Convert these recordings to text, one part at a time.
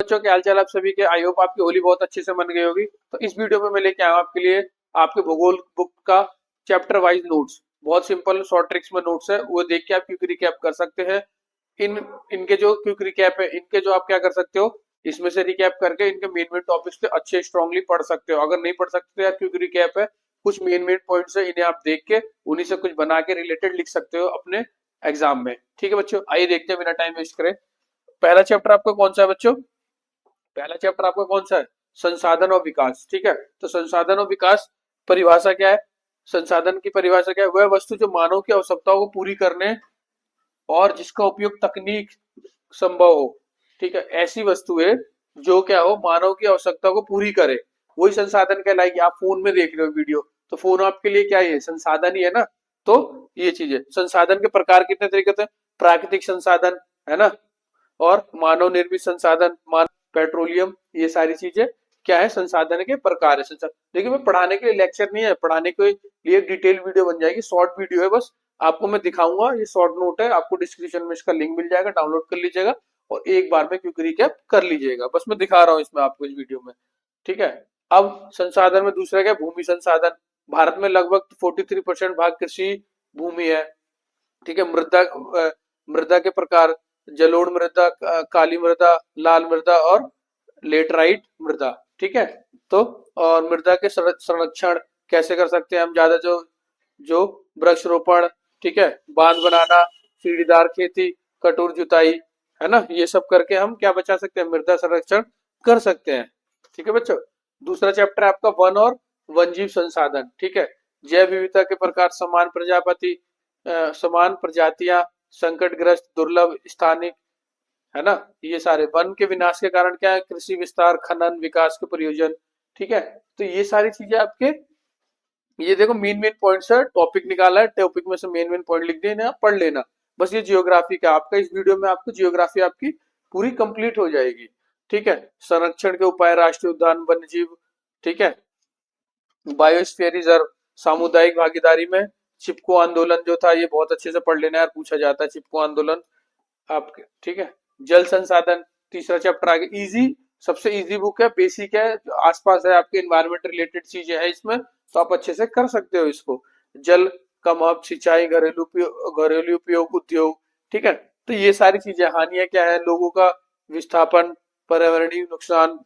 बच्चों, क्या हाल चाल आप सभी के। आई होप आपकी होली बहुत अच्छे से मन गई होगी। तो इस वीडियो में मैं लेके आया हूं आपके लिए आपके भूगोल बुक का चैप्टर वाइज नोट्स। बहुत सिंपल शॉर्ट ट्रिक्स में नोट्स है, वो देख के आप क्विक रिकैप कर सकते हैं। इन इनके जो क्विक रिकैप है, इनके जो आप क्या कर सकते हो, इसमें से रिकैप करके इनके मेन मेन टॉपिक्स पे अच्छे स्ट्रांगली पढ़ सकते हो। अगर नहीं पढ़ सकते यार, क्विक रिकैप है, कुछ मेन मेन पॉइंट्स है, इन्हें आप देख के उन्हीं से कुछ बना के रिलेटेड लिख सकते हो अपने एग्जाम में। ठीक है बच्चों, आइए देखते हैं बिना टाइम वेस्ट करें। पहला चैप्टर आपका कौन सा है बच्चों? पहला चैप्टर आपका कौन सा है? संसाधन और विकास। ठीक है, तो संसाधन और विकास परिभाषा क्या है? संसाधन की परिभाषा क्या है? वह वस्तु जो मानव की आवश्यकताओं को पूरी करने और जिसका उपयोग तकनीक संभव हो। ठीक है, ऐसी वस्तु है जो क्या हो, मानव की आवश्यकता को पूरी करे, वही संसाधन कहलाएगी। आप फोन में देख रहे हो वीडियो, तो फोन आपके लिए क्या है? संसाधन ही है ना। तो ये चीज है। संसाधन के प्रकार कितने तरीके होते हैं? प्राकृतिक संसाधन है ना, और मानव निर्मित संसाधन, पेट्रोलियम, ये सारी चीजें क्या है? संसाधन के प्रकार है। संसाधन देखिए, मैं पढ़ाने के लिए लेक्चर नहीं है, पढ़ाने के लिए एक डिटेल वीडियो बन जाएगी, शॉर्ट वीडियो है, बस आपको मैं दिखाऊंगा। ये शॉर्ट नोट है, आपको डिस्क्रिप्शन में इसका लिंक मिल जाएगा, डाउनलोड कर लीजिएगा और एक बार में क्विक रिकैप कर लीजिएगा। बस मैं दिखा रहा हूँ इसमें आपको इस वीडियो में। ठीक है, अब संसाधन में दूसरा क्या? भूमि संसाधन। भारत में लगभग 43% भाग कृषि भूमि है। ठीक है, मृदा के प्रकार, जलोढ़ मृदा, काली मृदा, लाल मृदा और लेटराइट मृदा। ठीक है, तो और मृदा के संरक्षण कैसे कर सकते हैं हम? ज्यादा जो जो वृक्षारोपण, ठीक है, बांध बनाना, सीढ़ीदार खेती, कठोर जुताई, है ना, ये सब करके हम क्या बचा सकते हैं? मृदा संरक्षण कर सकते हैं। ठीक है बच्चों, दूसरा चैप्टर है आपका वन और वन्यजीव संसाधन। ठीक है, जैव विविधता के प्रकार, समान प्रजातियां, संकटग्रस्त, दुर्लभ, स्थानिक, है ना, ये सारे। वन के विनाश के कारण क्या है? कृषि विस्तार, खनन, विकास के प्रयोजन। ठीक है, तो ये सारी चीजें आपके, ये देखो मेन मेन पॉइंट्स है, टॉपिक निकाला है, टॉपिक में से मेन मेन पॉइंट लिख देना, पढ़ लेना। बस ये जियोग्राफी का आपका, इस वीडियो में आपको जियोग्राफी आपकी पूरी कंप्लीट हो जाएगी। ठीक है, संरक्षण के उपाय, राष्ट्रीय उद्यान, वन्य जीव, ठीक है, बायोस्फीयर रिजर्व, सामुदायिक भागीदारी में चिपको आंदोलन जो था, ये बहुत अच्छे से पढ़ लेना यार, पूछा जाता है चिपको आंदोलन आपके। ठीक है, जल संसाधन, तीसरा चैप्टर आगे। इजी, सबसे इजी बुक है, बेसिक है, आसपास है आपके, एनवायरमेंट रिलेटेड चीजें हैं इसमें, तो आप अच्छे से कर सकते हो इसको। जल का महत्व, सिंचाई, घरेलू उपयोग, उद्योग। ठीक है, तो ये सारी चीजें। हानियां क्या है? लोगों का विस्थापन, पर्यावरणीय नुकसान,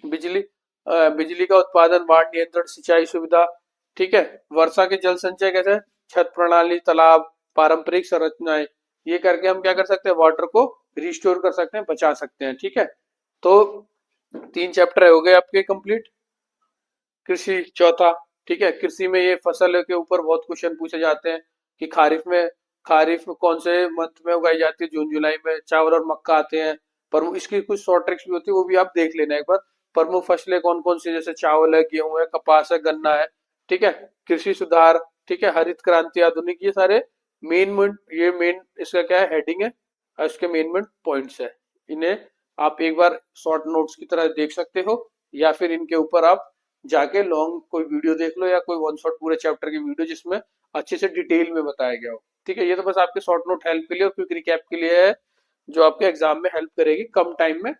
बिजली बिजली का उत्पादन, बाढ़ नियंत्रण, सिंचाई सुविधा। ठीक है, वर्षा के जल संचय कैसे? छत प्रणाली, तालाब, पारंपरिक संरचनाएं, ये करके हम क्या कर सकते हैं? वाटर को रिस्टोर कर सकते हैं, बचा सकते हैं। ठीक है, तो 3 चैप्टर हो गए आपके कंप्लीट। कृषि चौथा। ठीक है, कृषि में ये फसल के ऊपर बहुत क्वेश्चन पूछे जाते हैं कि खरीफ में कौन से मंथ में उगाई जाती है? जून जुलाई में। चावल और मक्का आते हैं, पर इसकी कुछ शॉर्ट ट्रिक्स भी होती है, वो भी आप देख लेना एक बार। प्रमुख फसलें कौन कौन सी? जैसे चावल है, गेहूं है, कपास है, गन्ना है। ठीक है, कृषि सुधार, ठीक है, हरित क्रांति, आधुनिक, ये सारे मेन इसका क्या है? हेडिंग है और इसके मेन मेन पॉइंट्स है। इन्हें आप एक बार शॉर्ट नोट्स की तरह देख सकते हो, या फिर इनके ऊपर आप जाके लॉन्ग कोई वीडियो देख लो, या कोई वन शॉट पूरे चैप्टर की वीडियो जिसमें अच्छे से डिटेल में बताया गया हो। ठीक है, ये तो बस आपके शॉर्ट नोट हेल्प के लिए और क्विक रिकैप के लिए है, जो आपके एग्जाम में हेल्प करेगी, कम टाइम में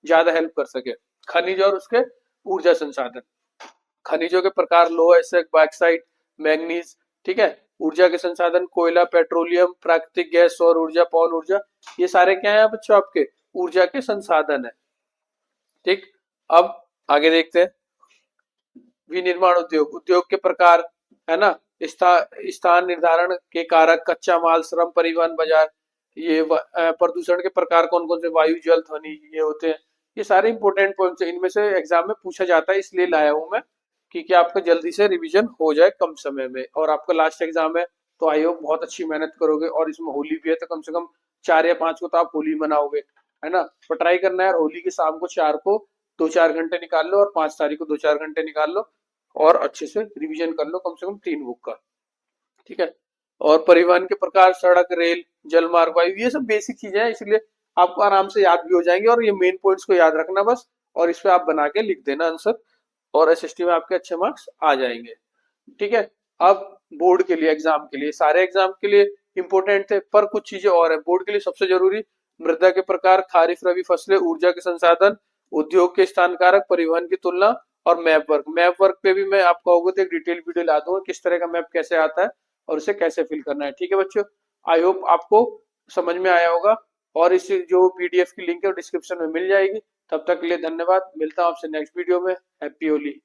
ज्यादा हेल्प कर सके। खनिज और उसके ऊर्जा संसाधन। खनिजों के प्रकार, लोहा, एसिड, बॉक्साइट, मैंगनीज। ठीक है, ऊर्जा के संसाधन, कोयला, पेट्रोलियम, प्राकृतिक गैस, सौर ऊर्जा, पवन ऊर्जा, ये सारे क्या है बच्चों? आपके ऊर्जा के संसाधन है। ठीक, अब आगे देखते हैं। विनिर्माण उद्योग, उद्योग के प्रकार, है ना, स्थान निर्धारण के कारक, कच्चा माल, श्रम, परिवहन, बाजार। ये प्रदूषण के प्रकार कौन कौन से? वायु, जल, ध्वनि, ये होते हैं। ये सारे इंपॉर्टेंट पॉइंट्स हैं, इनमें से एग्जाम में पूछा जाता है, इसलिए लाया हूं मैं कि क्या आपका जल्दी से रिवीजन हो जाए कम समय में। और आपका लास्ट एग्जाम है, तो आई होप बहुत अच्छी मेहनत करोगे, और इसमें होली भी है, तो कम से कम 4 या 5 को तो आप होली मनाओगे, है ना। तो ट्राई करना है होली की शाम को 4 को 2-4 घंटे निकाल लो, और 5 तारीख को 2-4 घंटे निकाल लो, और अच्छे से रिवीजन कर लो, कम से कम 3 बुक का। ठीक है, और परिवहन के प्रकार, सड़क, रेल, जल मार्ग, वायु, ये सब बेसिक चीजें हैं, इसलिए आपको आराम से याद भी हो जाएंगे। और ये मेन पॉइंट्स को याद रखना बस, और इस पे आप बना के लिख देना आंसर, और एसएसटी में आपके अच्छे मार्क्स आ जाएंगे। ठीक है, अब बोर्ड के लिए, एग्जाम के लिए, सारे एग्जाम के लिए इंपॉर्टेंट थे, पर कुछ चीजें और है बोर्ड के लिए सबसे जरूरी। मृदा के प्रकार, खारिफ रबी फसलें, ऊर्जा के संसाधन, उद्योग के स्थान कारक, परिवहन की तुलना और मैप वर्क पे भी मैं आपको होगा तो एक डिटेल वीडियो ला दूंगा किस तरह का मैप कैसे आता है और उसे कैसे फिल करना है। ठीक है बच्चों, आई होप आपको समझ में आया होगा, और इस जो पीडीएफ की लिंक है वो डिस्क्रिप्शन में मिल जाएगी। तब तक के लिए धन्यवाद, मिलता हूँ आपसे नेक्स्ट वीडियो में। हैप्पी होली।